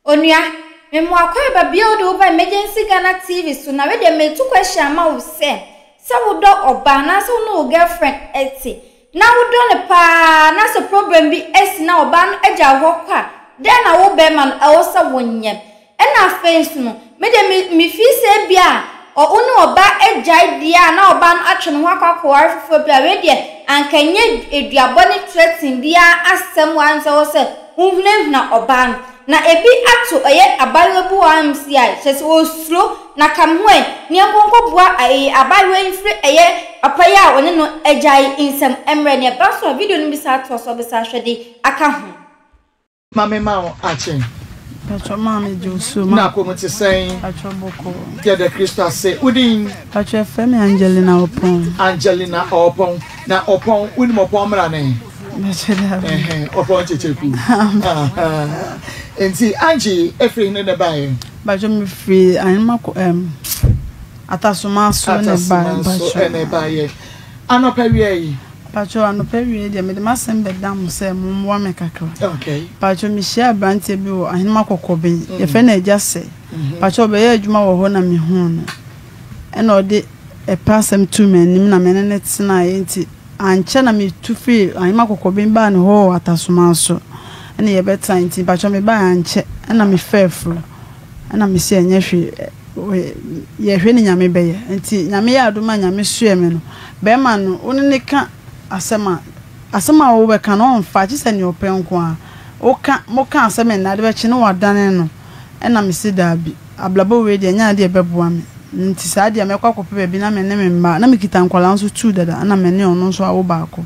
Onua, me mo akwa ba bia odo ba emergency Ghana TV so na we de me tu question ma wo se wo do oba na so no girlfriend eti na wo do ne pa na so problem bi esi na oba no agya ho kwa den na wo be man e wo se wonye e na face no me de me fi se bia o unu oba agya dia na oba no atwe no akwa arfofo bia we de ankanye eduabo ne threatening dia asem wan se wo se unhune na oba no na ebi ato eye abayebu amsi chese o slow na kamwe ni enkonko bua abayewu free eye apaya one no agai insem emre ne baso video no bisa to so bisa hwede aka ho mame ma achen Pacho mame Josu na ko mti sen Pacho boko dia de Christa se udin Pacho femi Angelina Opon na Opon uni mo pon mra ne Opon checheku Enti Angie efri ne bae Pacho mi free anima ko atasuma so ne bae anopawie yi Pacho anopawie de me de masembe dam se mo wa me kakra okay Pacho mi share branche bi wo anima kokobe ye fe na eja se Pacho be ye adwuma wo ho na me hu no e na ode e pasem tu me nim na me ne tsena enti anche na me tu free anima kokobe ba ne ho atasuma so ene ye beta enti Pacho me ba anche na me fefro na me se enye hwe ye hwe ni nyame be ye enti nyame ya adoma nyame sue me no be ma no oni ne ka asema wo be ka no mfa chi se ne openko a o ka mo ka asema na de be chi no wadane no na me se dabi ablabo we de nya de beboa me nti sa de me kwakope be bi na me ne me mba na me kita nkwala nso tu dada na me ne ono nso awo baako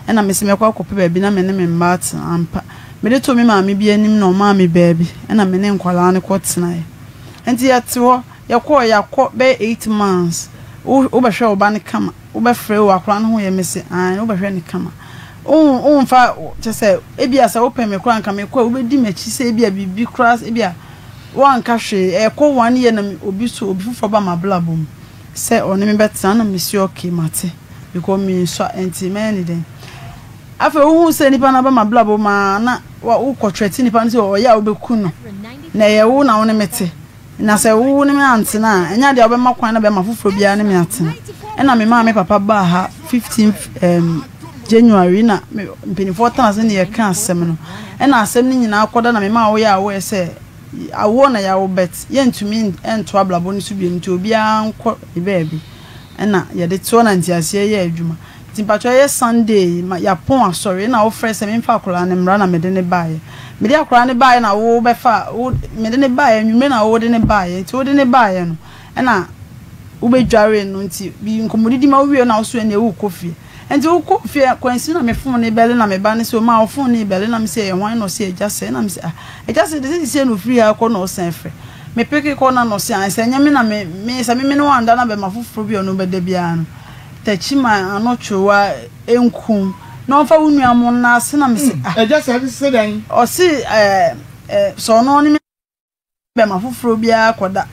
na me se me kwakope be bi na me ne me mba at ampa me de to me ma me bi anim na o ma me baabi na me ne nkwala ne kwotena e enti yato yakọ be 8 months wo be hwe oba ne kama wo be frɛ wo akora no ho ye mese an wo be hwe ne kama o mfa chese ebia sa wo pɛ me kora nka me kwa wo be di machi se ebia bibi kora ebia wo anka hwe ekɔ 1 year na obi so obi fufo ba ma blabom se oni me beta na me si okay mate because me so enti me den afa wo hu se nipa na ba ma blabom na wo kɔtwɛti nipa no se o ya wo be ku no na ye wo na wo ne mete na se wo ne me antena enya de obema kwan na be ma foforo bia ne me atena na me ma me papa ba ha 15 January na mpinifo tan ne ye ka asem no na asem ni nyina akoda na me ma wo ya wo se awo na ya wo bet ye ntumi ento ablabo ne su bi nti obi anko ibebi na ye de to na ntiase ye adwuma timpacho ye Sunday ya pon asori na wo frɛ se me mfa akora ne mra na me de ne bae me de akora ne bae na wo be fa me de ne bae nwume na wo de ne bae ti wo de ne bae no na wo be dware no nti bi nkomodidi ma wo wie na wo so ne wo kofie enti wo kofie kwansi na me fon ne bele na me ba ne so ma wo fon ne bele na me se ye hwan no se eja se na me se eja se de se no free ha ko no se frɛ me peke ko na no se an se nyame na me se me no anda na be ma foforo bi ono be da bia no Tachima anochowa enkum na ofa wunuamo na ase na mse eja se dan o si so no ni be ma foforo bia koda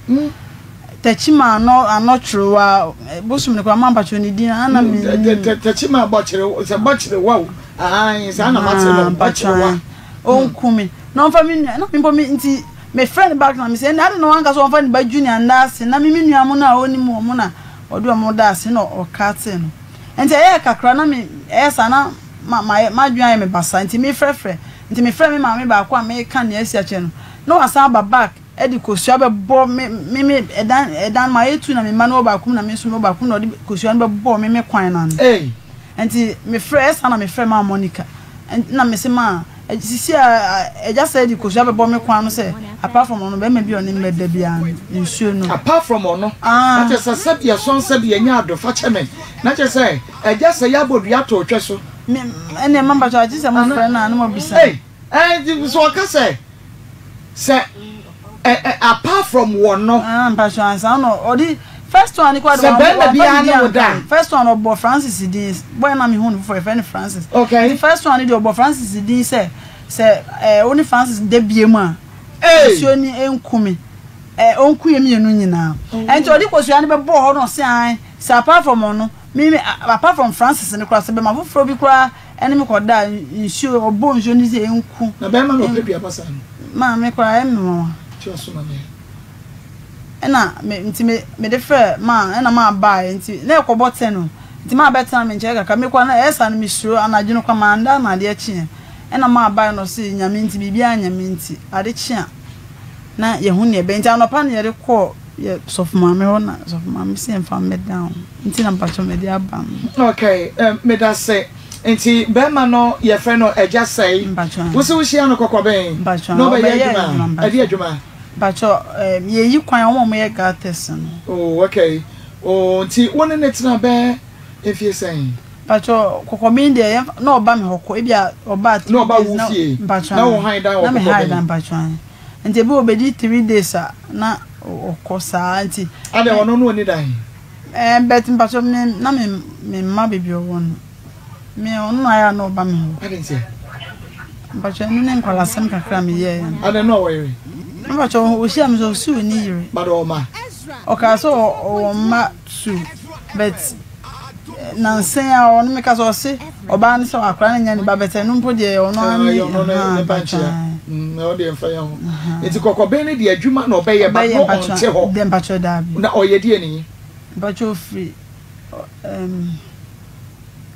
Tachima anochowa bosum ne kwa mampacho ni din ana me Tachima bochire wow sa na mate no bochire onkumi na ofa mi na mpo mi nti me friend back na me say na no anga so ofa ni ba junior ndase na mi nuamo na oni mu na odu amoda ase no okate no enti e kakra na me sana ma dwan me basa enti me frefre enti me frɛ me ma me ba kwa me ka ne asi ache no no asan ba back edi kosua be bo me edan ma etu na me ma no ba kum na me so no ba kum na odi kosua no be bo me kwan na enti me frɛ sana me frɛ ma Monica na me se ma sisi eja say di kosua be bo me kwan no say apart from ono be ma bi oni me da bia nsuo no apart from ono na je say sabia son sabia nya adofa chemen na je say eja say ya bodua to otwe so me ene mamba cha ji say mo frɛ na mo bisa so ka say apart from one passion answer no odi first one ni kwa do first one obo Francis din boy na me hu for friend Francis okay the first one ni obo Francis din say only Francis de biemu a suo ni enkumi onku ye me nu nyina enti odi kosua ni be bo ho no se an say apart from ono me apart from Francis ni kwa se be ma foforo bi kwa ene me koda nsuo obo nsuo ni se enku na be ma no pe bia pasa ma me kwa mama ti oso na me ena me de frɛ ma ena ma buy nti na ekɔbɔ 10 no nti ma bɛtena me nkyɛ kaka me kwa na esa no me suro anadwo no kwa ma nda na de akyi ena ma buy no se nyame nti bibia nyame nti ade kyia na ye hu ne be nti anopa ne ye de kɔ ye sofuma me ho na sofuma me se mfa me down nti na mpacho me de aba okay me da say nti bema no ye frɛ no eja say wo se wo hia no kokoben no be ye adwuma ade adwuma mpacho ye yi kwan omo ye gates no oh okay oh nti woni ne tena be efie sen mpacho kokoben de na oba me hokɔ ebia oba ati no oba wo fie na wo han dan wo na me han dan mpacho nti be obedi 3 days na okosa nti ade wono no ni dan bet mpacho na me ma bebi owono me onu aya no ba me ho ade nti mpacho ni ne nkwala sam kakra me ye ade no were mpacho o hia me so su ni yire bado ma okay so o ma su bet na nsen a onu me ka so se oba ni so akra na nya ni ba bete no mpo de onu ani ne mpacho o de mfa ya ho enti kokoben ni de adwuma na obeye ba no onte ho de mpacho da bi na oyedi ani mpacho free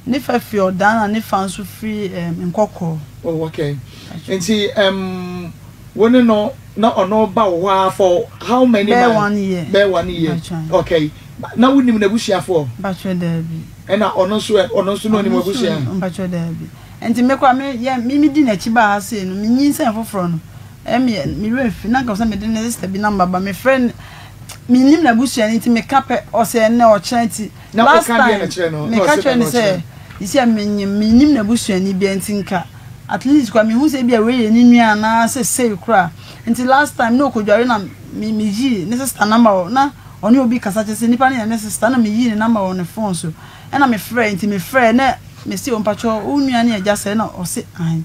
ni fa fi odana ni fa nso free nkoko oh okay enti woni no na ono ba wo for how many months be 1 year okay na wonim na bushia for mpacho da bi na ono so no ni bushia mpacho da bi enti mekwa me ye mi di na chi ba ha se no mi nyinsa foforo no mi refi na ka so me de na sister bi number ba me friend mi nim na bushia enti me kape o se na o chanti last time me ka try ni say isi a me nim na bushia ni bi enti nka at least kwa mi hu se bi a we ye ni nua na se kura enti last time no ko dware na mi ji ne sister number na oni obi kasa che se nipa na ne sister na mi yi ne number on the phone so na me friend enti me friend na me si ompacho unua ne eja se na o se an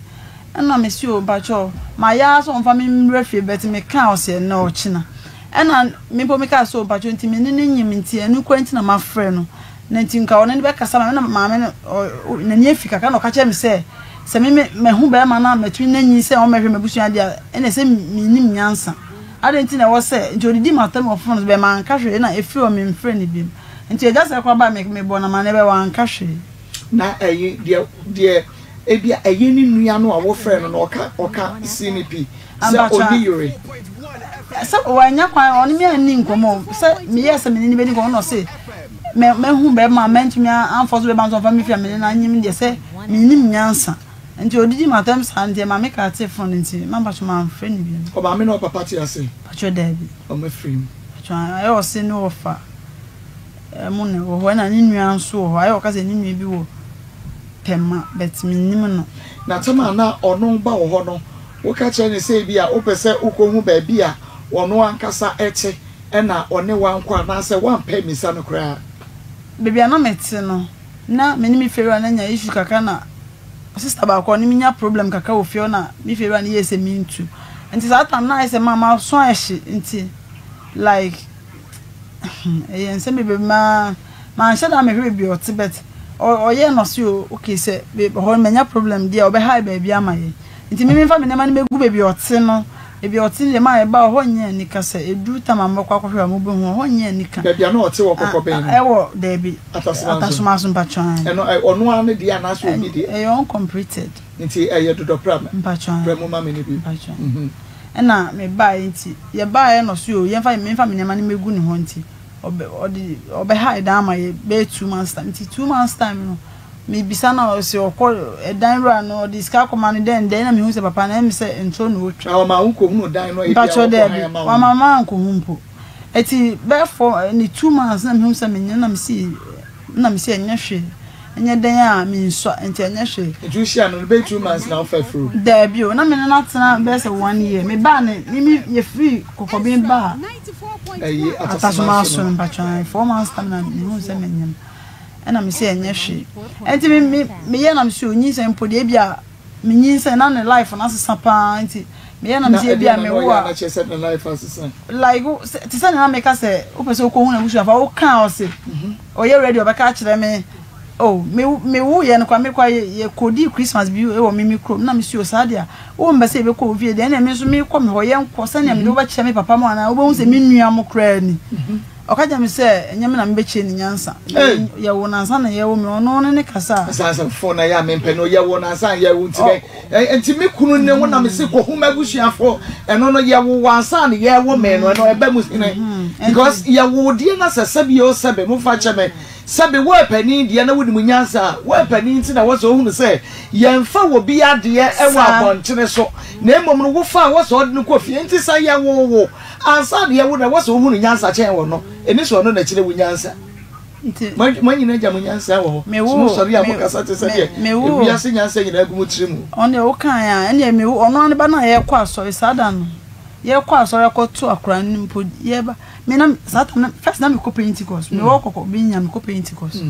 na me si ompacho ma ya so onfa me mrefie bet me ka o se na o china na me po me ka so ompacho enti me ne nyim enti enu kwanti na ma friend no na enti nka ona ne be kasa na ma me na ne afika ka na o ka che me se me hu be ma na metwi na nyi se o mehwe mabusua dia ene se mi nim nyansa ade enti na wo se enti odidi matam of phones be ma nka hwe na efi o me friend bi enti eja se kwa ba me bo na ma ne be wa nka hwe na de ebia ni nua no a wo frɛ no na oka CNP se oni yore se wanya kwa oni mi ani nkomo se mi yesa mi ni be ni ko no se me hu be ma mentumi anfo so be ban so fa mi fia me na nyim de se mi nim nyansa nti odidi matam sande ma me ka te phone nti ma ba so ma friend bi o ba me no papa ti ase pacho dabi o me free pacho ayo se no ofa mo ne wo na ni nua nso ho ayo ka se ni nua bi wo tema bet mi nim no na tama na ono ba wo ho no wo ka che ne se bi a wo pese ukohu ba bi a ono ankasa eche na one wankwa na se wan pa mi sa no kra bebi ana meti no na me ni mi fero na nya issue kaka na sister ba ko ni mi nya problem kaka wo fio na mi fero na yese mi ntu nti sa tam na ise mama so ahye nti like yen me be ma nshada me hwe bi otibet o ye no si o okay se be ho menya problem dia o be high ba bi amaye nti mi fa me na ma ni megu be bi oti no ebi oti le ma e ba ho nya ni ka se edu tamam kwa kwahwe amubu ho nya ni ka be bia na oti wo kokoben e wo de bi atasuma so mpatwan e no onu an de ana so bi de e on completed nti e ye dodo problem mpatwan bremu ma me ni bi mpatwan na me ba nti ye ba e no so ye fa me na ma ni megu ni ho nti obe hide am I be 2 months time 2 months time no me bisa na o se okọ dan ra no diska command den na me hu se papa na me se ntro no otwa o ma unko hu dan no e bia wa mama anko hu mpo eti be for ni 2 months na me hu se me na me si enya hwe enya dan a me nso enti enya hwe eju hia no be 2 months na ofa fru da bio na me na tena be se 1 year me ba ne me ye free kokobin ba ayi atasuma so mpatwan 4 months time na me hu se me nyam na me se enya hwe enti me ye na me se onyi se mpo de bia me nyi se na ne life na sesa pa enti me ye na me se bia me wo na che se na life asesa like ti se na me ka se o pese o ko hu na busu afa o kan o se o ye ready o be ka kire me oh me wo ye no kwa me kwa ye kodi Christmas bi e wo me mikro na me sio sa dia wo mba se be ko vie de na me so me ko me ho ye nko sa na me do ba kye me papa mo ana wo bo se me nua mo kra ni okaja me se nyame na me be kye ni nyansa ye wo nansa na ye wo me ono ne kasa sansa fo na ya me mpe no ye wo nansa ye wo nti enti me kunu ne wo na me se ko huma gusuafo eno no ye wo wansa na ye wo me no e ba mu because ye wo die na sesabi o sebe mo fa kye me sabe wo pani de na wudi munyansa wo pani nti na wo so hunu se yemfa wo bi ade e wo abontene so na emom no wo fa wo so de no ko fie nti sa ye wo ansa de wo na wo so hunu nyansa chen wo no eni so no na kire wo nyansa nti manyi na ja munyansa wo so sori ya mokasa te se de ebi ase nyansa nyina agumu tirimu one wo kan ya ene me wo ono ne ba na ye kwa so isada no ye kwa so ye ko to akra nimpo ye ba me na satan first na me ko Pentecost me wo kokko bi nya me ko Pentecost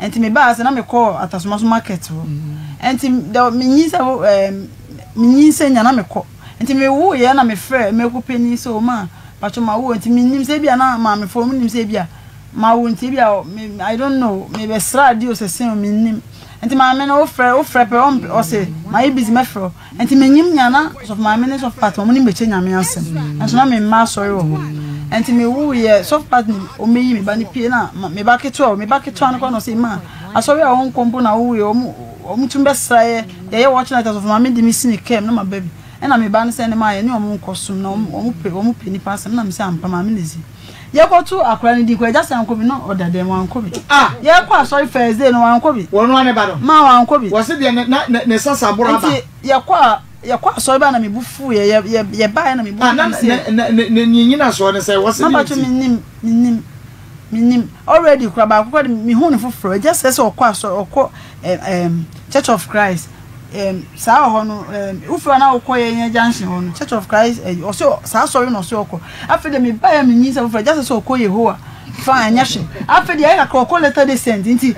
enti me ba se na me ko atasoma so market wo enti me nyinsa nya na me ko enti me wo ye na me frɛ me ko peni so ma pacho ma wo enti me nim se bia na ma me fo me nim se bia ma wo enti bia I don't know me be sra di o se se me nim enti ma me na wo frɛ pe o se ma e busy me frɛ enti me nyim nya na so ma me ne so fat mo nim be che nya me asem enso na me ma sorry wo enti me wo ye so fat o me yi me ba ni pie na me ba keto no ko no se ma asori a won kompo na wo ye o mu tumbe sra ye watch night of ma me di mi sini kem na ma baby na me ba ne se ne ma ye ne o mu nkosum na o mu pe ni pass na me se ampa ma me lezi ye ko tu akra ni di ko eja se anko bi no odade mo anko bi ye ko asori Thursday no anko bi wono ane ba no ma wa anko bi wo se de ne sasa bora ba ye kwa so ba na me bufu ye ba na me bufu ne nyina so ne se wo se ma minim already kwa ba kwa me hu ne foforo just say okwa so okọ Church of Christ sa ho no ufura na okọ ye junction ho no Church of Christ oso sa sorry no so okọ afede me ba ya me nyisa foforo just say okọ Yehowa fa anya hwe afede ya ka okọ letter de send nti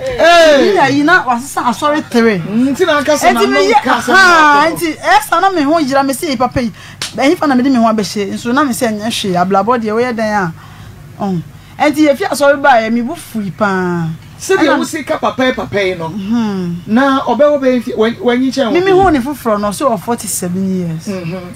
ya yi na wasesa asori 3 nti na kasa na no kasa nti esa na me ho yira me say papa yi be fa na me de me ho abehye nso na me say anya hwe ablabo de we ye dan a enti ye fi asori ba ya me bu fui pa se de wo si ka papa no na obewo be wanyi che me hu ne foforo no so 47 years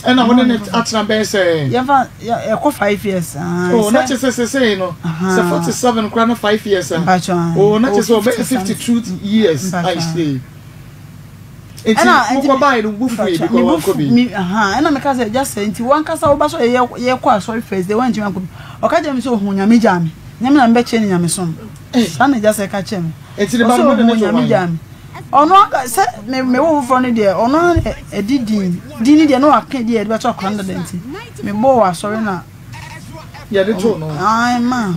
and na wona net atna be say ye fa e ko 5 years oh na che say no so 47 kwa na 5 years oh na che so 52 years I say enti ko ba iru bufu e bi ko ko bi na me ka say just say enti wan kasa wo ba so ye ko asori first day wan jima ko okaje mi so hunya me jami nyame na mbe che ni nyame so sana just ka che me enti de ba mo de nyame jami ono aka se me wo fo ni de ono edidin dini de no aka de e be to kwanda de enti me bo wa asori na ya de to no ai ma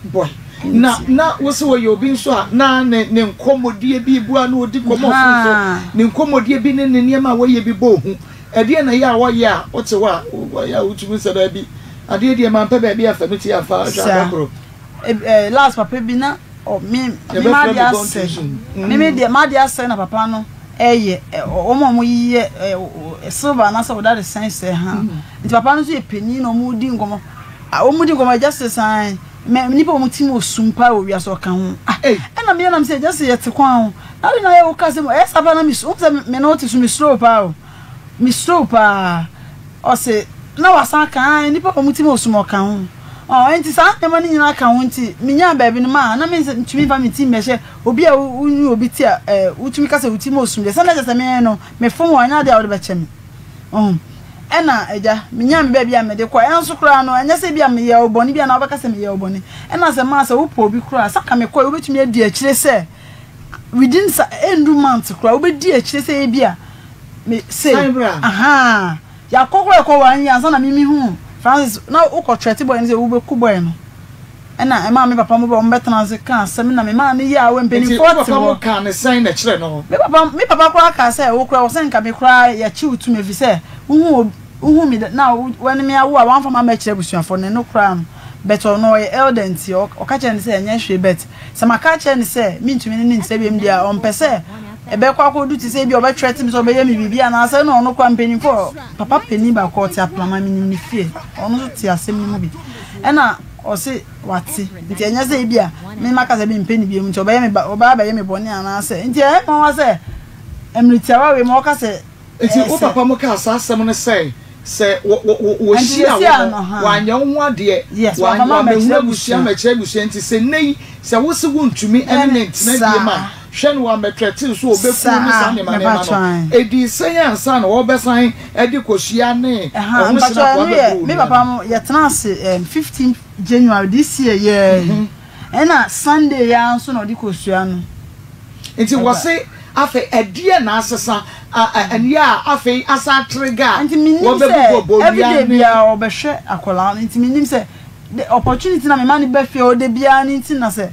boy na wo se wo yo bi nso a na ne nkomodie bi bua na odi komo fun ne nkomodie bi ne niam wo ye bi bo hu ede na ya wo ya o te wa ya utumi se da bi ade de man pe ba bi afa meti afa jabro last papa bi na o me ma dia se me de ma dia se na papa no o mo yiye silver na so that sense ha nti papa no so e peni no mu di ngomo o mu di ngomo just sign me nipa mu timo sumpa o wi aso ka ho na me na me say just yet kwa ho na ye wo ka se mo sapa na mi so me no ti so mi slow pa o mi slow pa o se na wasa ka nipa mu timo sumo ka ho enti sa e mani nyina ka ho nti minya baabi no ma na me ntumi fa mi ti mehye obi a unu obi ti utumi ka se utimo sum de sana jasa me no me fom wanya de a wo de be che me ena eja minya me baabi a me de kwa enso kura no enya se bia me ye oboni bia na obaka se me ye oboni ena se ma se wo po obi kura saka me kwa obetumi adi akire se within endu month kura obedi akire se bia me say aha ya kokoro ko wan ya sana mimi hu Francis na uko trete boy nze ube ku boy no ena e ma me papa mo bo mbetana se kan se me na me ma ne ya we mpeni 40 wo kan ne sign na kire no me papa kura ka se wo kura wo se nka me kura ya chi utu me fi se uhu mi na when me awo a wan fa ma ma kire busuafo ne no kura no beto no e eldent o ka che ne se nya hwe bet se ma ka che ne se mi ntumi ne nse biem dia on pese ebe kwa kodu ti se bi obe threat mi so be ye mi bibia na ase no no kwa mpenifo papa peni ba ko ti aplama mi ni fie ono so ti asem ni mu bi ena o se wate nti enya se bia me maka se be mpeni bia mu nti oba ye me oba ba ye me boni ana se nti e mo wa se emritia wa we mo ka se nti o papa mo ka asasem no se wo shia wo anya ho ade wo anya me busia me che busia nti se nei se wo se wo ntumi eminent na bia ma hwe no wa metrete so obeku ni sane ma no edi se ya nsa na wo besan edi koshia ne ho se na kwa beku me papa mo ye trans 15 January this year ena Sunday ya nso na odi koshia no nti wo se afa edie na asesa ania afa asa trigger wo beku bo everyday bia obehwe akola nti minim se the opportunity na me man be fie o de bia nti na se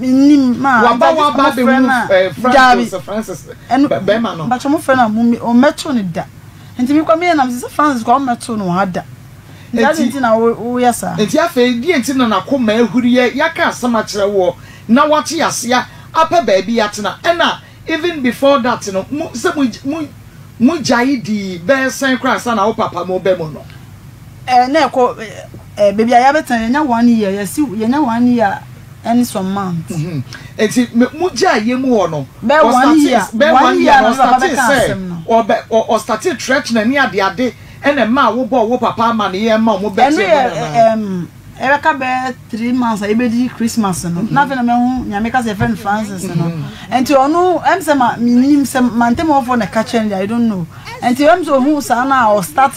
minim ma waba be Francis be ma no ba chomo frena o meto ne da nti mi kwa me na se Francis kwa meto no hada nti na wo yesa nti afa die nti na nakoma ahuriye yaka asama kire wo na wate asea apa ba bia tena ena even before that no se mu jai di be sen krasa na wo papa mo be mo no na ko baby aya betan nya 1 year yesi nya 1 year and some months enti mu jai ye mu wo no be 1 year no started stretch na ni ade ene ma wo bo papa ma ne ye ma mo be Eka be 3 months I be Christmas no na fe na me hu nyame ka se friend Francis no enti onu em se ma minim se mantem ofo na catch and I don't know enti em so hu sa na o start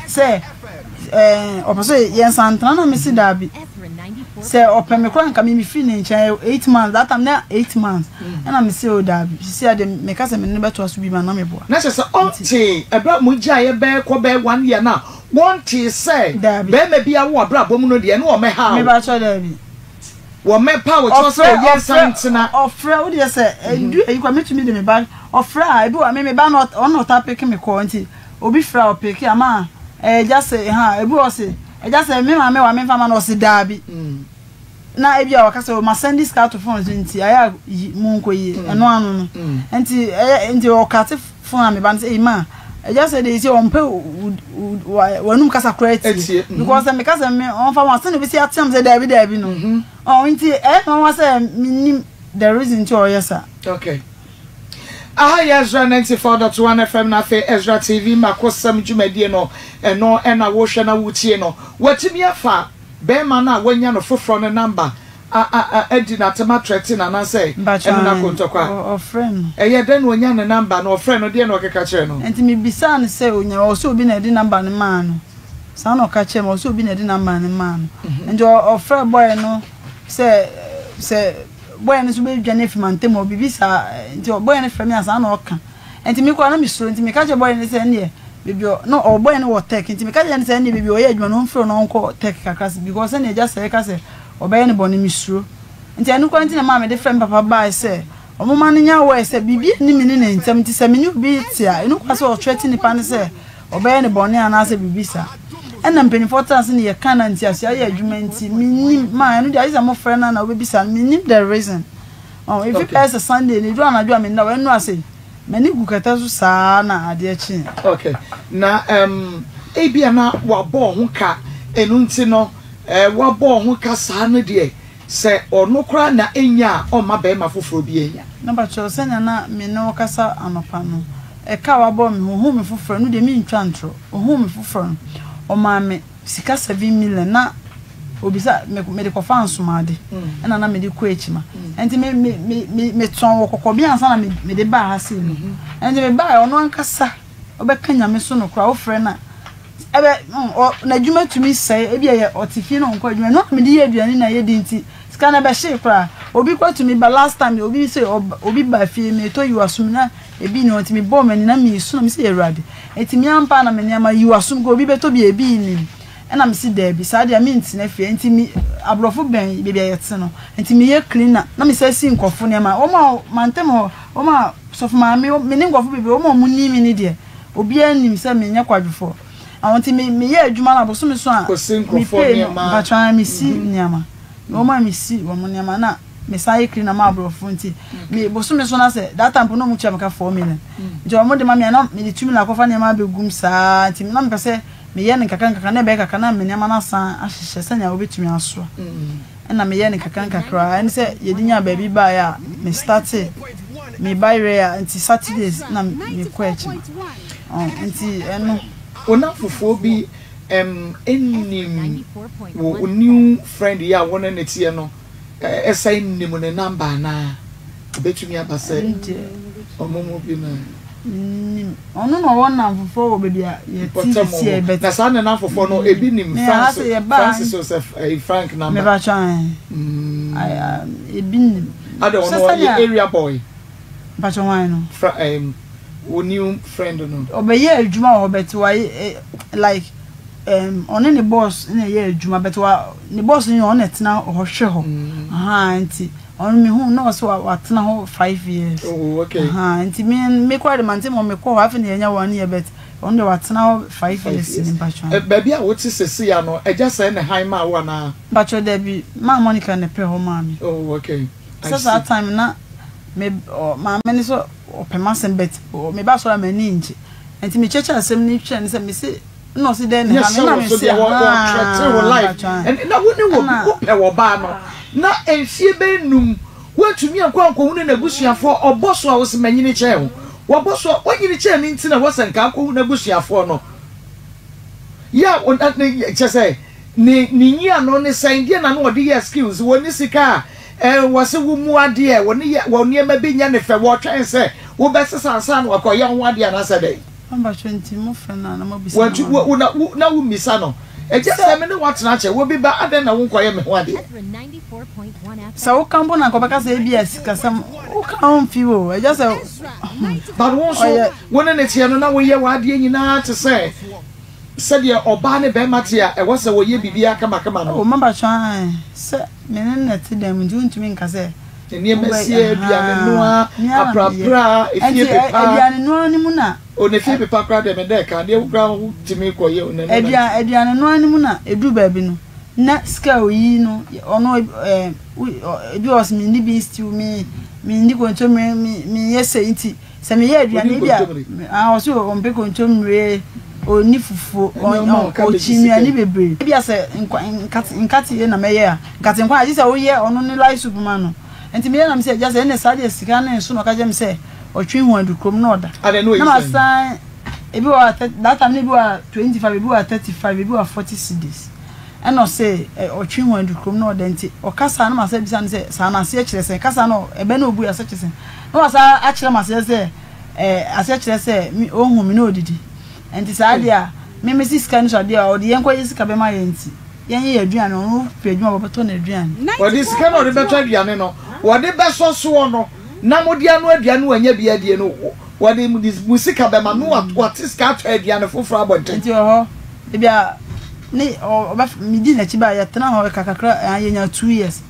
say opo say yen santra na me si dabi say open me kwan ka me fi ne nchen 8 months that time na 8 months na me say o dabi si ade me ka se me ne beto aso bi ma na me boa na se onti ebra mu ja ye be ko be 1 year na want to say be me bia wo abra bom no de no me ha me ba cho dabi wo me pa wo cho say yes santina ofra wo de say ndu e kwa metumi de me ba ofra e bi wa me ba not on not pick me ko nti obi fra o pick ama just say ha e bi o say just say me ma me wa me fa ma no say dabi na e bi a waka say o ma send this card to phone nti aya mu nko yi eno anu no nti o kat phone me ba say ma I just said they say on pay wanum kasa credit because me kasa me on fa wan say be say atem say David no oh nti no wan say minim the reason to oyesa okay Ezra 94.1 FM na fe Ezra TV makosam dwumadie no eno na wo hwe na wutie no watimi afa be ma na wanya no foforo no number edi na tema threaten na say eno na kontokwa o friend eye den wonya ne number no friend no de no keka kire no enti me bisa ne say onya o so obi na edi number ne ma no sa no ka kire mo so obi na edi number ne ma no enti o friend boy no say boy no so be dwane fi mantem o bibi sa enti o boy no frame asa na o ka enti me kwa na me suro enti me ka kire boy no say ne bibi no o boy no wo tech enti me ka kire ne say ne bibi o ye adwuma no mfro no nko tech kakras because na just say ka say obey ne boni misuro nti anu kwanti na ma me de friend papa ba say omoma no nya we say bibi ni mini ne ntem ti say menu bi tia enu kwa say o threaten ni pa ne say obey ne boni ana say bibi sa ena mpeni fortress ne ye kana nti asia ye adwuma nti minim ma enu dia is am friend na obi bisa minim the reason oh if it is a Sunday ni do anadwo am na we enu ase mani gukata so saa na ade achi okay na ebia na wa bo ho ka enu nti no wa bo ho kasa no de se ono kra na enya o ma be ma foforo bi enya na ba cho se na me no kasa anopa no ka wa bo me ho me foforo no de mi ntwa ntro ho me foforo o ma me sika 7 million na obisa me de ko fa nsomade na na me de ko echima enti me ton wo kokko bi ansa na me de ba ha se no enti me ba ono ankasa obekanya me so no kra wo frɛ na ebe na djuma tumi sai ebi ye otifi no nko djuma no me di aduane na ye di nti sika na be hye kra obi kwa tumi ba last time obi say obi ba fie me to you asum na ebi no ntimi bo mani na me su no me say erade etimi ampa na me niama you asum go obi beto bi ebi ni ena me si da bi sa dia me ntina fie ntimi abrofo ben bebia yete no ntimi ye cleaner na me say si nkofo niama o ma mantem ho o ma sofu ma me ni nkofo bebe o ma mu ni mi ni de obi anim say me nya kwadwofo I want to me ye adwuma na boso me so a me pay ba try me si niama no ma me si wo mo niama na me sai clean na ma abrofo nti me boso me so na say that time no mu chia me ka 4 million jo mo de ma me na me de tumi na kofa niama begum saa nti na me pese me ye ne kaka na be kaka na me nyama na san ahyehyɛ sanya obetumi aso na me ye ne kaka and say yedinya baby ba ya me started me buy rare until Saturdays na me question until eno ona fufuo bi enim wo new friend ya wona netie no esai nim ne number na betumi abase omomo bi na ono no wona fufuo wo baby ya ti e bet na sa na fufuo no ebi nim Francis Joseph Frank number me ba chan ebi nim ada ono area boy ba chan wan no wo new friend no obeye adwuma wo bet wa like on any boss in a year adwuma bet wa ni boss ni on etna ohhwe ho anti on me hu no so atna ho 5 years okay anti me kwa de mante mo me ko half na nya 1 year bet on de watna ho 5 years ni bacho baby a woti sese ya no eja say na high ma wa na bacho de bi ma Monica ne pe ho ma mi okay so that time na me ma me ni so opema sem bet me ba so ma ni nji anti me checha asem ni twa ni se me se no si den na me na me se life and na woni wo pe wo ba no na enfie be num watumi akwanko hu na busuafo oboso a wo se manyini che ho wo boso wanyini che ni ntina wo senka akwo na busuafo no ya on that che say ni nyia no ne sendie na no ode ye skills woni sika wase wo mu ade woni ema be nya ne fe wo twen se wo be sesa na wakoye ho ade na se dey amba 20 mo fe na mo bisa na wo misa no eje se me ne watena che wo bi ba ade na wo nkoye me ho ade sa wo kambo na ko beka se ABS kasam wo kan fi wo eje se but wo so wona ne tie no na wo ye wa ade nyina te se said oba ne be matia e wo se wo ye bibia kama no o mamba chan se me ne net dem ntumi nka se ni emesie aduane noa aprapra efie pepa aduane noa ni mu na o ne fie pepa kra de me de ka de wo kra wo timi koye o ne aduane noa ni mu na edu ba bi no na ska oyi no ono ebi os mi ni bi stew mi ndi ko nto mi yese nti se me ye aduane bia o so o mbe ko nto mre oni fufu o chimia ni bebre bia se nkati ye na me ye a nkati nkwa aji se wo ye ono ni live superman no enti me na me se just ene sade sika na enso no ka je me se otwe hu adukrom na oda na ma san ebi wa that time ebi wa 25 ebi wa 35 ebi wa 40 cedis eno se otwe hu adukrom na oda enti okasa na ma se bisa se sa na se kire se kasa no ebe na obu ya se kire se na wa sa a kire ma se ase kire se ohun mi na odidi enti sade a me mesi scan so de a odi yenko yesika be ma yenti yenye aduane no pe adwuma bobeto na aduane odi sika no de beto aduane no wode beso so no na modia no aduane wanya bia die no wode musika be ma no what is ka to aduane foforo abonte enti ho e bia ni oba midi na chi ba ya tena ho kakakra yenya 2 years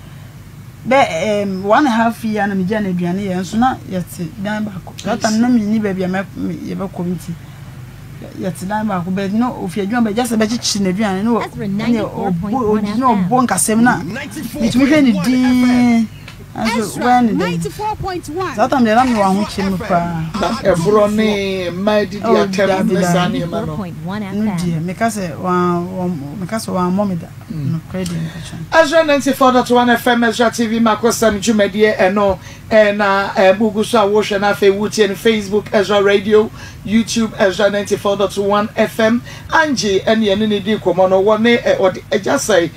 be 1.5 year na media na aduane ye nso na yete dan ba ko data na mi ni ba bia ye be committee yet dan ba ko be no ofi adwuma be just be chichi na aduane no no bon kasem na mitumi hwe ni din aso when 94.1 zatam de ram no wa hu chim pa ebro ne madi dia tem mesane ma no die mekase wa momida no credit Azra 94.1 FM Azra TV makosa mjumedie eno na bugusa wosha na fe wuti en Facebook Azra Radio YouTube Azra 94.1 FM Angie ene ne di komo no wone ejasai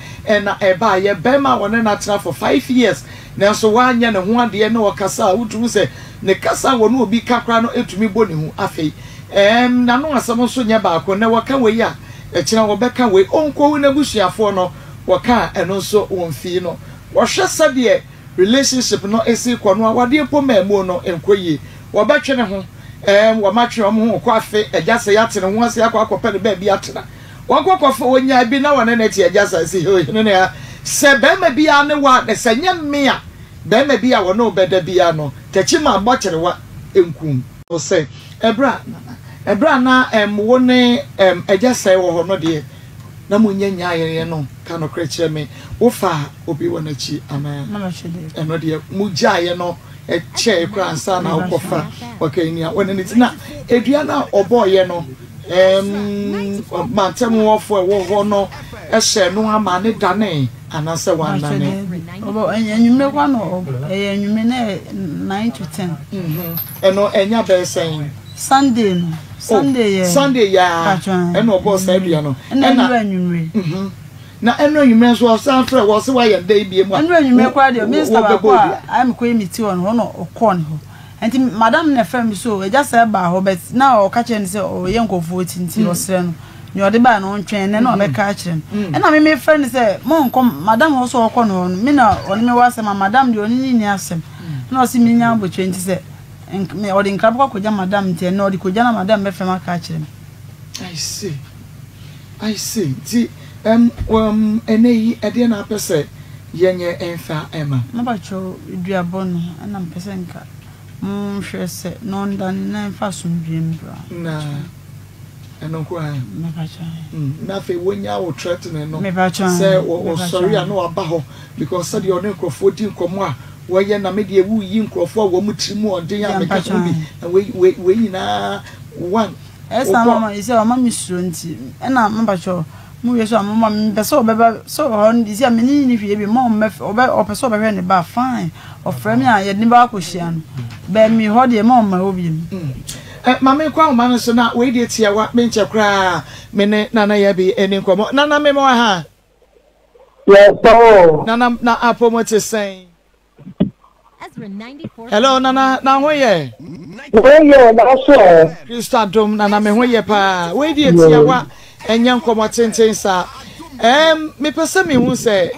na eba ye bema wone na tena for 5 years na so wanya ne ho ade na wakasa wutu se ne kasa wonu obi kakra no etumi boni hu afei na no asamo so nya ba ko na waka we ya ekira wo beka we onko na busuafo no waka eno so wonfi no wo hwe sade relationship no esi ko no awade po mamu no enkoyi wo betwe ne ho wo matwe om ho ko afe ejase ya tene ho ase akwa akopɛ ne ba bi atena wakɔkɔfo wonya bi na wona na ti ejase si ho no ne ya se be ma bi ane wa ne senya mmea be ma bi a wona obeda bi ano tachi ma bɔkyere wa enkum o se ebra na wone ejase wo ho no de na munya nyaayere no ka no krekere me wo fa obi wona chi ama na ma chede eno de mugyaye no che kura ansa na okofa wakani a wona ne tina edua na oboye no mantem wofo wo ho no ehye no ama ne dane anase wan dane obo enyume kwa no enyume na 9 to 10 eno enya be sen Sunday no Sunday ya eno obo sa dua no ena enyume na eno enyume so san frɛ wo se wa ye day bie mu eno enyume kwa de minister ba kwa am ko emiti on ho no okon ho enti madam na fam so e just ba ho but na o ka chen say o ye nkofo tinti o sere no ni o de ba no ntwen ne na o be ka kire no na me friend say mo nkom madam ho so okon no me na oni me wasem madam de oni ni asem na o si me nya bo twenti say me o de nkrabo ko ja madam nti na o de ko ja na madam be fam ka kire I see ti eneyi ede na pese yenye enfa ema na ba cho duabo no na mpese nka hwɛ sɛ no ndan na mfa sombiem bra na eno kwa me ba cha na fe wonya wo threaten no me ba cha sɛ o sorry ano aba ho because said you no nkrofo di nkomo a wo ye na me de ewu yi nkrofo wo mu trimu odin ya me ka bi na we nyina one esa mama ise o mama misuro nti na mba cho mu yeso mama mpese obeba so on disi ameni ni hwie bi mo mef opese obehwe ne ba fine ofra mi a ye ni ba akohia no be mi ho de mo ma obi mama kwa o man so na we de tia wa me nche kra me ne nana ya bi eni nkomo nana me mo ha yes so nana na apomote sen hello nana na ho ye na so Krista dom nana me ho ye pa we de tia wa enya nkomo tenten sa me pese me hu se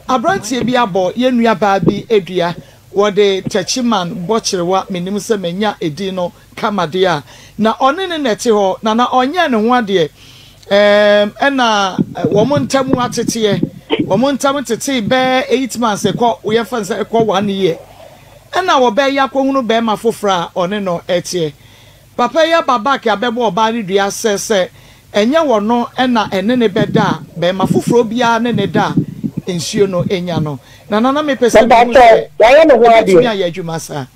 abrantie bi abo ye nua ba bi edua wo de tachiman bochirewa menim se menya edi no kamade a na one ne nete ho na onye ne ho ade ena wo montamu atete wo montamu tete be 8 months ekọ wo ye fanse ekọ 1 year ena wo be ya kohunu be ma fofra one no etie papa ya baba ke abebo oba ne dua se enye wo no ena ene ne beda be ma fofro bia ne da ensuo no enya no na nana me pese ya ye no ho ade ya adwuma sa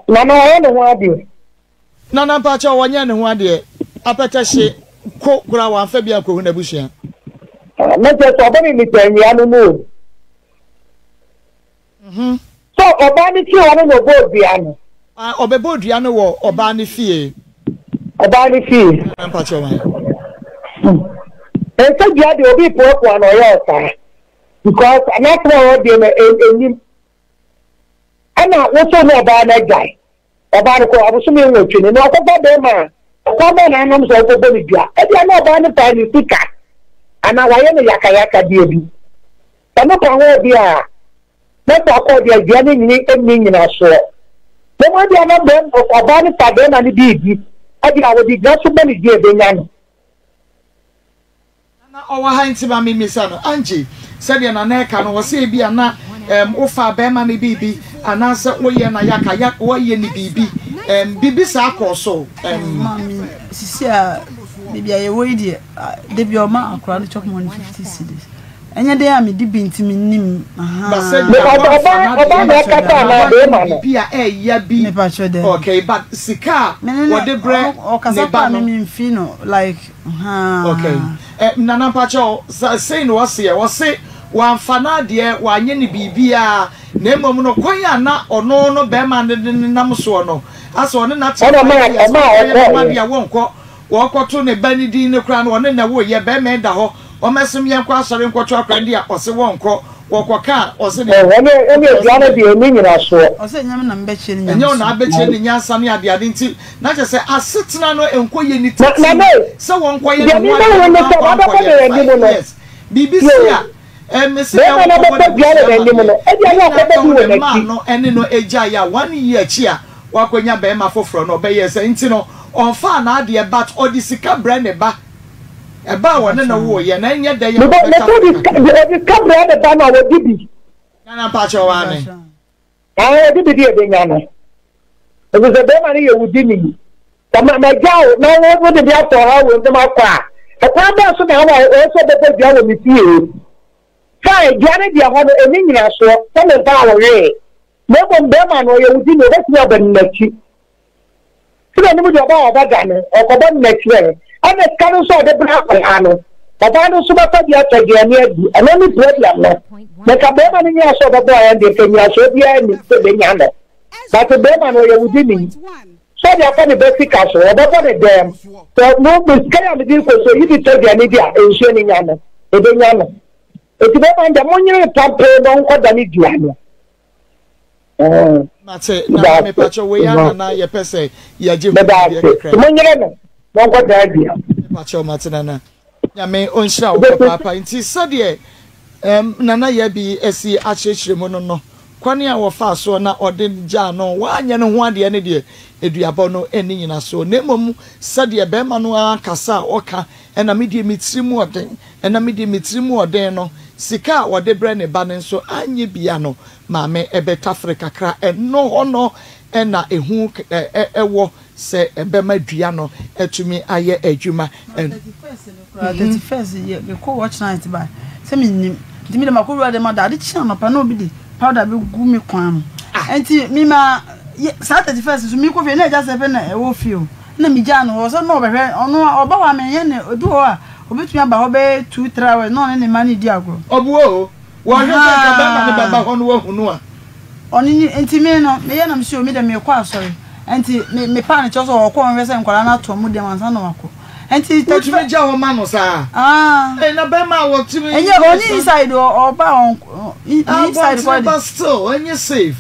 nana ya no ho ade nana pa cha wonye ne ho ade apete hye ko kura wa fa bia ko hu na bushia na je so bani ni tanya no mo so oba ni ti wo no bo bia no obebo dua no wo oba ni fie nana pa cha wa ese bia de obi popo no yo ta because another one dey enim ana wo so no oba na gai oba ko abusu mi nwo twene no ko ba be ma ko ba na nam so ko be bia e bia na oba ni pa ni sika ana wa ye no yakayaka bi ebi tano ko ho bia na ko dia bia ni ni nyina so mo ma bia na be oba ni pa be na ni bi e bia wo di gaso be ni die be nya no na owa hanti ba mi misa no anji said na na ka no wo se bia na ofa be ma ni bibi anasa wo ye na yakaya wo ye ni bibi bibi sa akoso mami sisi a bibi aye wo ide de bi o ma akora no chop money 50 cedis enya de am di binti mi nim oba na kata na de ma no bia ya bi okay but sika wo de bre o kasa pa mi mfi no like okay nana pacho say no wase wamfana de wanye ni bibia na emom no kwan ya na ono no be ma nam so no aso ne na te ma dia wonko wokoto ne bani din ne kra no one na wo ye be me da ho o mesem ye kwa asore nkoto akra dia ose wonko wokoka ose ne dia na de ni nyina so ose nyam na mbeche ni nyam na abeche ni nyansa ne ade ade nti na che se asetena no enko ye ni ti se wonko ye no BBC a mesi ya no ene no eja ya 1 year chi a wakonya be ma foforo no be yes nti no onfa na ade but odisika brand ba eba wona na wo ye na enye de ye odisika brand ba na wo dibi na pa cho wa ne dibi die be nya no ebi se be ma ni ye wudi ni kama ma jawo na wo de dia to ha wo de ma kwa e kwa ba so na wa e so de dia wo mi fie kai diane dia ho no eni nyina so se me ba wo re me bo be ma no ye wudi no be ti oban nachi Sina ni mu de oba gane okobo next year. Ana kanu so de bra kwa ano. Baba no so ba di atade ani adi. Ana ni problem no. Me ka be ma ni nya so baba ya de kenya so bia ni se be nya no. But be ma no ye wudi ni. So they are the basic as well. That's what they them. So no, the scale of the deal. So you did tell the idea in sharing Yana. It's the money campaign don't cut the Nidiana. That's it. Now, me pacho we are na ye pese ye jibu. The money don't cut the idea. Pacho Martinana. Ya me onsha papa. Inti sadie. Nana ye bi esi acheche mono no. Kwani a wofa so na odin ja no wa anya no ho ade ne de eduabo no eni nyina so na mom sade be ma no akasa oka ena medie mitrimu odin ena medie mitrimu odin no sika wode bre ne ba ne so anye bia no maame ebeta Africa kra eno hono ena ehu ewo se ebe ma dua no etumi aye adwuma 31st ye be ko watch night ba se mi nim dimi de makuru ade ma da de chi amapa na obi de powder be gu mi kwan enti mi ma Saturday first so mi ko fe na ja se fe na e wo fi o na mi ja no so no be hwe ono oba wa me ye ne odu ho a obetumi aba ho be 2-3 hours no ne mani di agro obu o wa hwe ka ba ma ne baba ho no wa hunu a oni enti me no me ye na mi so mi de me kwa asori enti me pa ne cho so ko on we se nkwara na to mu de mansa no wako enti timi ja ho ma no sa na be ma wo timi enye oni inside oba on inside ko but still enye safe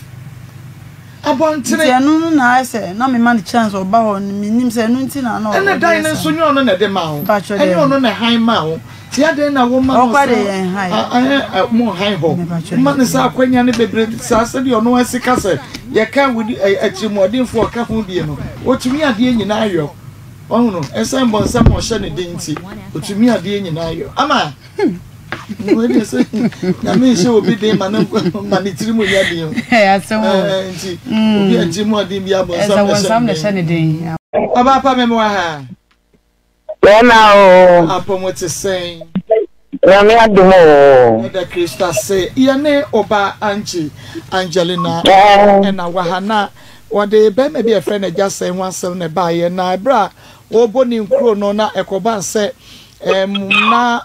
abontire no na say na me man chance oba ho mi nim say no nti na no na dai na so nyo no na de ma ho enye ono na han ma ho ti ade na wo ma no mo han ho ma ne sa akwanya ne bebre sa se de ono asika se ye ka wudi achimodinfo ka ho bie no otumi ade nyina ayo ono esen bon se mo hye ne denti otumi ade nyina ayo ama we dey say na me she obi dey manitiri mo ya dey asemo nti obi ajimu ade bia bon sam na hye ne den aba pa me mo ha na o apomote sen na me adumo the Krista say ye ne oba Angelina na wahana wode be me be friend eja say wansel ne ba ye na bra oboni nkro no na ekoba se na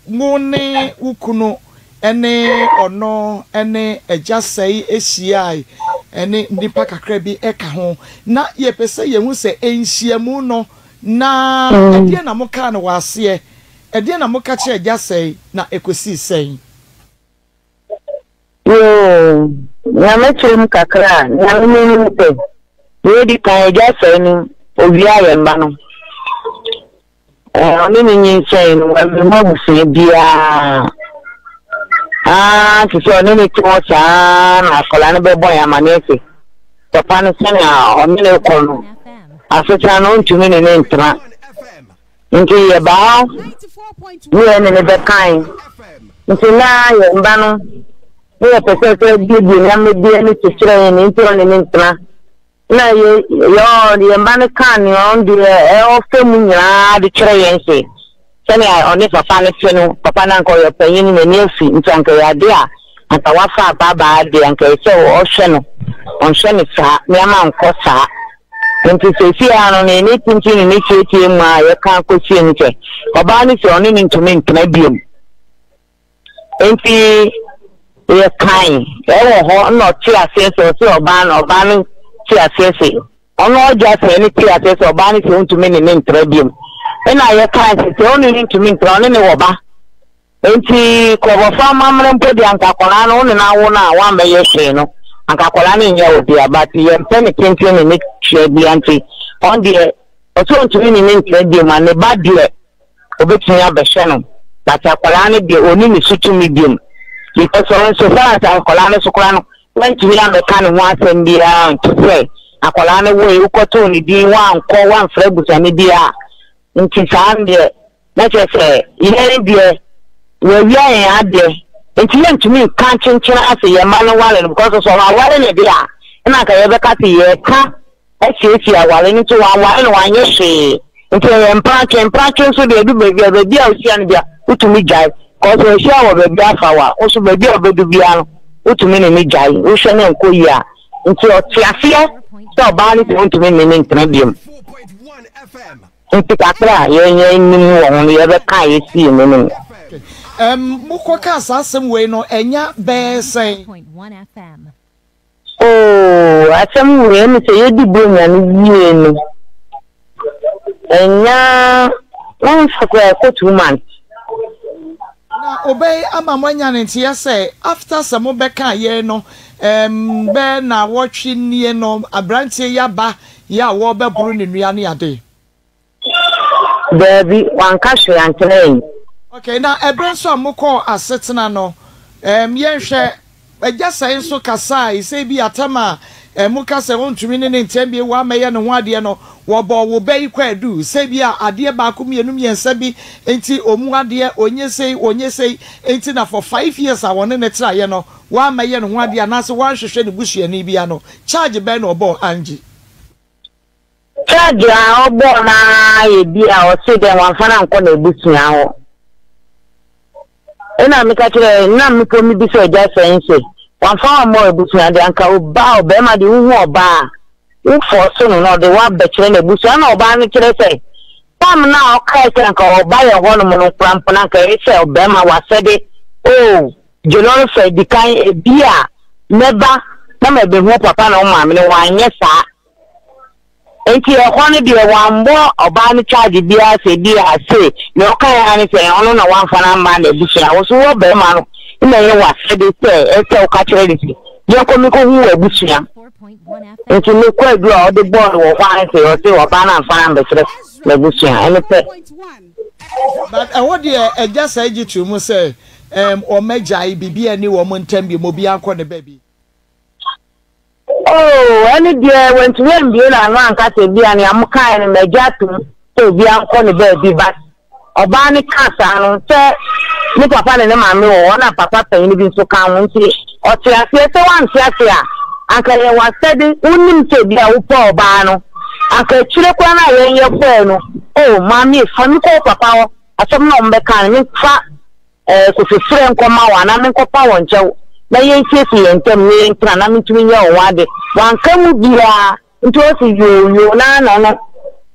mone ukunu ene ono ene eja say ehia ene nipa kakra bi eka ho na ye pese ye hu se enhyiamu no na ade na moka na wase ade na moka che eja say na ekosi say na metrum kakra na nini te we di kan eja say ni obi aye mba no oni nini say no we mo buse bia ti so ni ti mo cha na kola no be boy amanese papa no se na oni le ko no afecha no ntumi ni ntra nti ye ba ni ene be kan nti na ye mba no we pese bi na me bi ni tire ni ntro ni ntra na ye mba ne kan ni on de o femu nyira de kire yen se sani oni papa ne fe no papa na nko yo panyin ni efi ntanka ya de a anta wafa baba de anka se o hwe no on hwe ni sa me ama nko sa nti se fi ano ni tintin ni cheti ma ye kan ko chi nche baba ni se oni ni ntumi ntna biem nti ye kan e wo ho no ti ase so oba no ti ase ono ja se ni ti ase so oba ni se ntumi ni ntra biem ena ye kan se oni ni ntumi ntra oni ni woba nti ko bo fa mamre mpo di anka kola no oni na wo na wa me ye hwe no anka kola ni nya obi abati ye mpe ni tintin ni hwe bi anti on de oto ntumi ni ntra biem ma ne ba de obetumi abehwe no bata kola ni de oni ni sutumi biem because so far as kola ni sukura no when to ya me kan ho asem bia to say akola ne wo ukoto ni di wa nko wa mfrebusa ni bia nti sande na che ile ni bia we wia en ade nti ye ntumi kan chinchin ase ye ma no wale because so wa wale ne bia na ka ye be ka ti ye ka echi awale ni to wa wale no anye hwe nti ye mpra so de du be bia osia ne bia utumi jai cause we share wo be bia fawa o so be bia obedu bia no utumi ni jai wo hwe ne nko yi a nti o ti afia so ba ni to utumi ni ntra biem nti kakra ye nim wo no ye be ka ye si no no mukọ ka asasem we no enya be sen oh asem we no se ye di bronya no yie no enya one for 2 months na obey amamanya ntia say after some be ka ye no be na wotwe nie no abrantie ya ba ya wo be buru ne nua ne ade baby one cash and okay na ebrenso amukọ asetena no yenhwe eja sai so kasai sei bi atama muka se wontumi ne ntembie wa maye ne ho ade no wo bo wo bei kwadu sei bi ade ba ko mienu miensa bi enti omu ade onye sei enti na for 5 years a won ne tira ye no wa maye ne ho ade na se wan hwehwe ne busuani bia no charge be no obo anji charge a obo na ye bia o se de wan fana nko na busuan ho ena mi ka kire na mi ko mi bi so ja sense wan fa mo ebusuan de anka oba obema de hu oba wo force no de wa be kire na ebusuan na oba ni kire se tam na o kai kire anka oba ye ho no mo krampo na ka e se obema wa se de oh joloro fe di kan e bia neba na me be hu papa na o ma me wa anye sa enti e ho ne de wambo oba ni charge bia se bia se no kai ani se ono na wan fa na ma na ebusuan wo so wo be ma no ina ye wa se de se o ka kire ni ye ko mi ko hu ebusuan enti me ko adu a o de ball wo fa se o se wo ba na fa na be kire na ebusuan ene pe but what the just say you mu say o mejai bibia ni wo mo ntambi mo bia akọ ne baby oh any day when to when be na no anka se bia ni amka ni mejatu to bia akọ ne baby but oba ni kasa no se ni papa ne ma me wo na papa pen ni bi so kan won ti o ti ase se wan ti ase a anka ye wa sedi unim se bia wo po oba no anka chire kwa na ye po no oh mami fa mi ko papa wo asom na mbe kan ni fa ko fefre nko ma wa na me ko pa won chew na ye ntiesi ye ntem ni ntra na mitumi ye o wade wan kamu bia nto si yo na no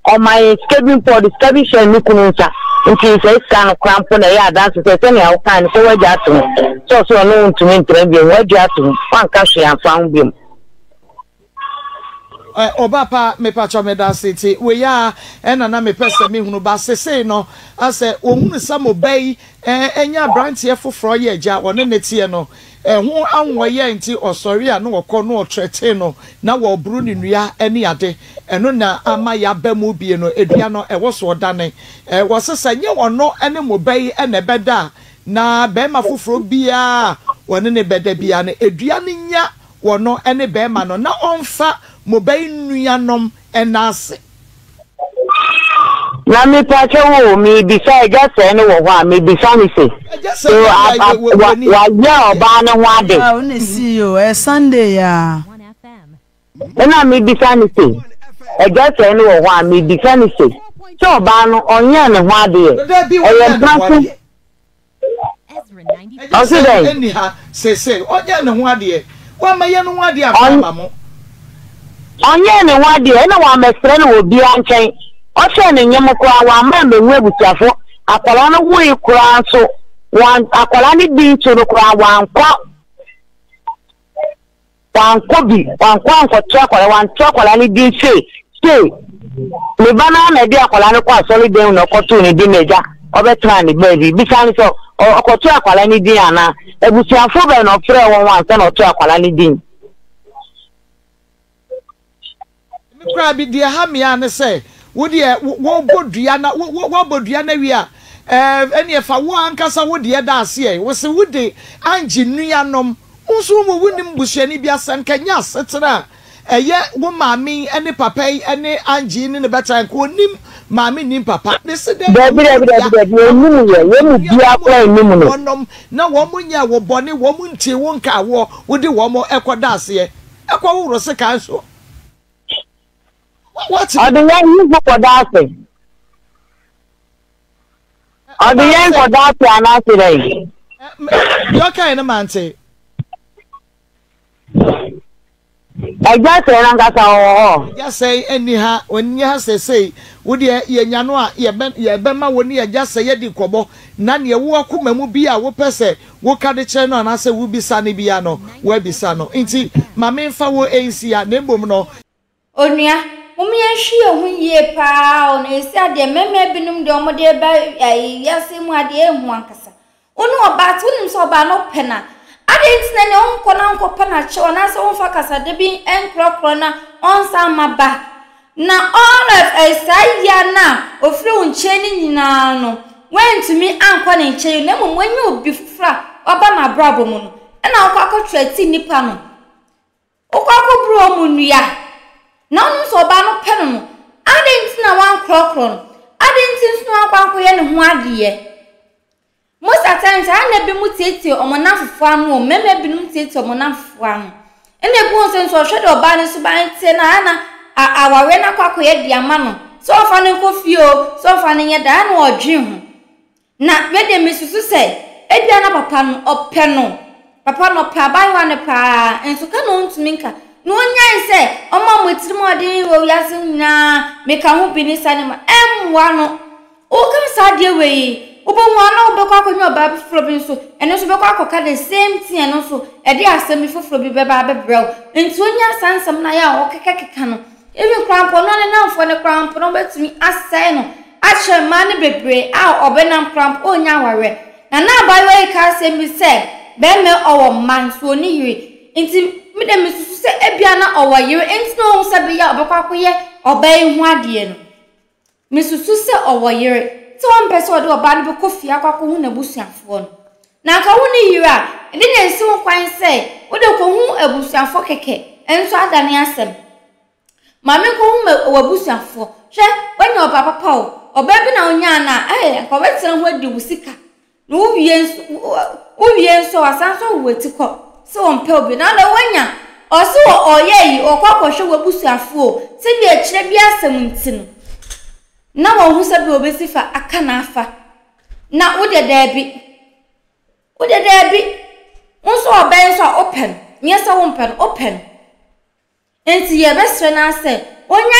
o my schedule for the schedule ni kununsa nti se scan crampo na ya dance se ne ya kan ko waja to so no ntumi ntra bi waja to wan ka hwe afan bi obapa me pacho me da city we ya na me pese me hunu ba sese no ase ohunu sam obey enya branch ye foforo ye ja won ne tie no ho anwo ye nti osori a no wokọ no otrete no na wo buru ni nua ene ade eno na ama ya ba mu bie no edua no wo so dane wo sesa nye wono ene mobey ene beda na be ma foforo bia won ne beda bia na edua ne nya wono ene be ma no na onfa mobile nuanom enase na mi pa chewo mi bisa just say no wo ha mi bisa mi say so wa ya oba na ho ade ah oni see you Sunday ya na mi bisa mi say just say no wo ha mi bisa mi say so oba no onye ne ho ade e plan also then say onye ne ho ade wa maye no ho ade afama mo onye ne wade na wa mesre na obi anchen o se ne nyem kura wa ma me hu ebutuafo akwala no hu ikura so wan akwala ni bi to no kura wan kwa to akwala wan to akwala ni bi se me bana na di akwala no kwa solid den no ko to ni di meja obetra ni baby bi san so o to akwala ni di ana ebutuafo be no frɛ won wan se no to akwala ni di kra bi dia ha me an say wo dia wo bodua na wo bodua na wi a ene efa wo ankasa wo dia da ase wo se wo de anji nuanom nso mo wunim busuani bia sankanya setena eye wo maami ene papa ene anji ni ne beta ko nim maami nim papa ne se de onim ye mu bia kwa nim no na wo munya wo bone wo muntie wo nka wo de wo mo ekoda ase ekwa wo ro se kan so what are the one you go for that thing? Are the young for that plan today? You kind of man say. Eja se na ngasa o. Ya say eni ha oni ha say wo de ye nya no a ye be ma woni eja say ye di kobo na ne wo akoma mu bi a wo pese wo ka de che no na say wo bisa ne bia no wo bisa no nti ma me mfa wo ensi a na mbom no onua mummy ehwie hu ye pa o na esi ade meme binum de omode ba yase mu ade ehu ankasa onu oba to nim so oba no pena ade ntina ne onko na onko pena che ona se onfa kasa de bi enkrokro na onsa maba na all of esaya na ofre unche ni nyina no wentumi anko ne nche na mum wanyi obi fufra oba na brabo mu no na onko akotwa ti nipa no onko akobro mu nua na onu so oba no peno no ade ntina wan krokro no ade ntina so akwanko ye ne ho ade most at times I never mu tete omonafo anu meme binum tete omonafo anu ene bu onse so hwe de oba ne so ban te na aware na kwakoye diama no so fa ne kofio so fa ne ye da na odwe ho na we de mesusu se edua na papa no ope no papa no pa ban wa ne pa enso ka no ntumi nka no nyai se oma motirimo ade wo yase nyina meka ho binisa ne ma emwa no o kan sa de we Obo wana obekwa akonyo ba bifro bi nso eno so bekwa akoka the same thing eno so e de asemi foforo bi beba bebrel nti onya sansam na ya okekekeka no even crampo no ne namfo ne crampo no betumi asai no ache ma ne bebre a obenam crampo onya ware na abayo e ka asemi se be me owo man so ni yiri nti me de mesusu se ebia na owo yiri nti no se be ya obekwa akoye obai hu ade no mesusu se owo yiri so on person do oba no be kofi akwako hu na busuafo no na ka hu ni yira ede na esi won kwan se wo de ko hu abusuafo keke enso adane asem ma me ko hu abusuafo hwe wanya oba papa o oba bi na onya na ko betere ho adi busika no uwie enso asanso weti ko so on pe obi na na wanya oso oyeyi okwakwo hwe abusuafo se bi a kire bi asem ntino na wo hu sabi obesifa aka na afa na wo de dabi unso oben so open nyesa wo mpen open enti ye besre na ase onya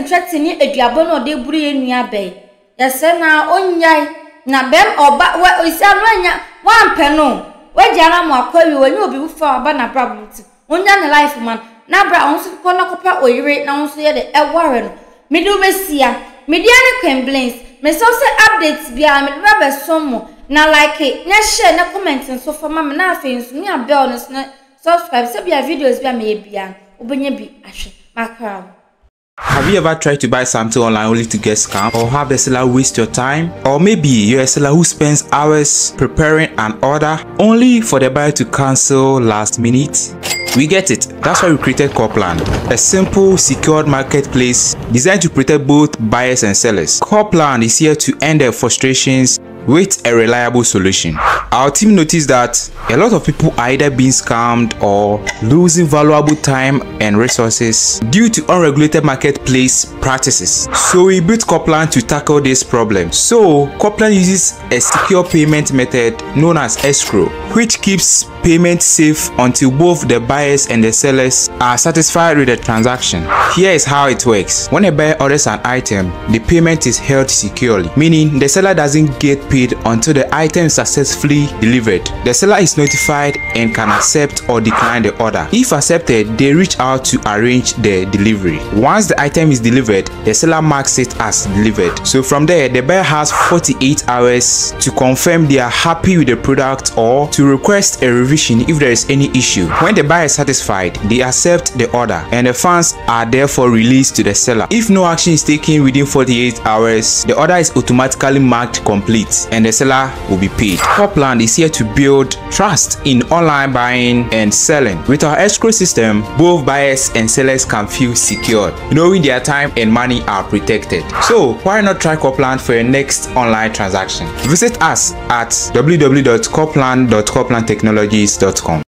threaten ni aduabo na ode buru ye nua bai yese na onyai na bem oba we isi anu anya wa mpen no wajara mu akwawi wonye obi bufa oba na problem ti onya na life man na bra onso ko na kopa oyire na onso ye de eware no medu besia Mediana complaints, me so say updates bia me ba somo na like na share na comment so for mama na afensu ni abel no subscribe say bia videos bia me bia obenye bi ahwe makra. Have you ever tried to buy something online only to get scammed, or have the seller waste your time? Or maybe you're a seller who spends hours preparing an order only for the buyer to cancel last minute? We get it. That's why we created Copland, a simple, secured marketplace designed to protect both buyers and sellers. Copland is here to end their frustrations with a reliable solution. Our team noticed that a lot of people are either being scammed or losing valuable time and resources due to unregulated marketplace practices. So we built Copland to tackle this problem. So Copland uses a secure payment method known as escrow, which keeps payment safe until both the buyers and the sellers are satisfied with the transaction. Here is how it works. When a buyer orders an item, the payment is held securely, meaning the seller doesn't get paid until the item is successfully delivered. The seller is notified and can accept or decline the order. If accepted, they reach out to arrange the delivery. Once the item is delivered, the seller marks it as delivered. So from there, the buyer has 48 hours to confirm they are happy with the product or to request a revision if there is any issue. When the buyer is satisfied, they accept the order and the funds are therefore released to the seller. If no action is taken within 48 hours, the order is automatically marked complete and the seller will be paid. Copland is here to build trust in online buying and selling. With our escrow system, both buyers and sellers can feel secured, knowing their time and money are protected. So why not try Copland for your next online transaction? Visit us at www.copland.coplandtechnologies.com.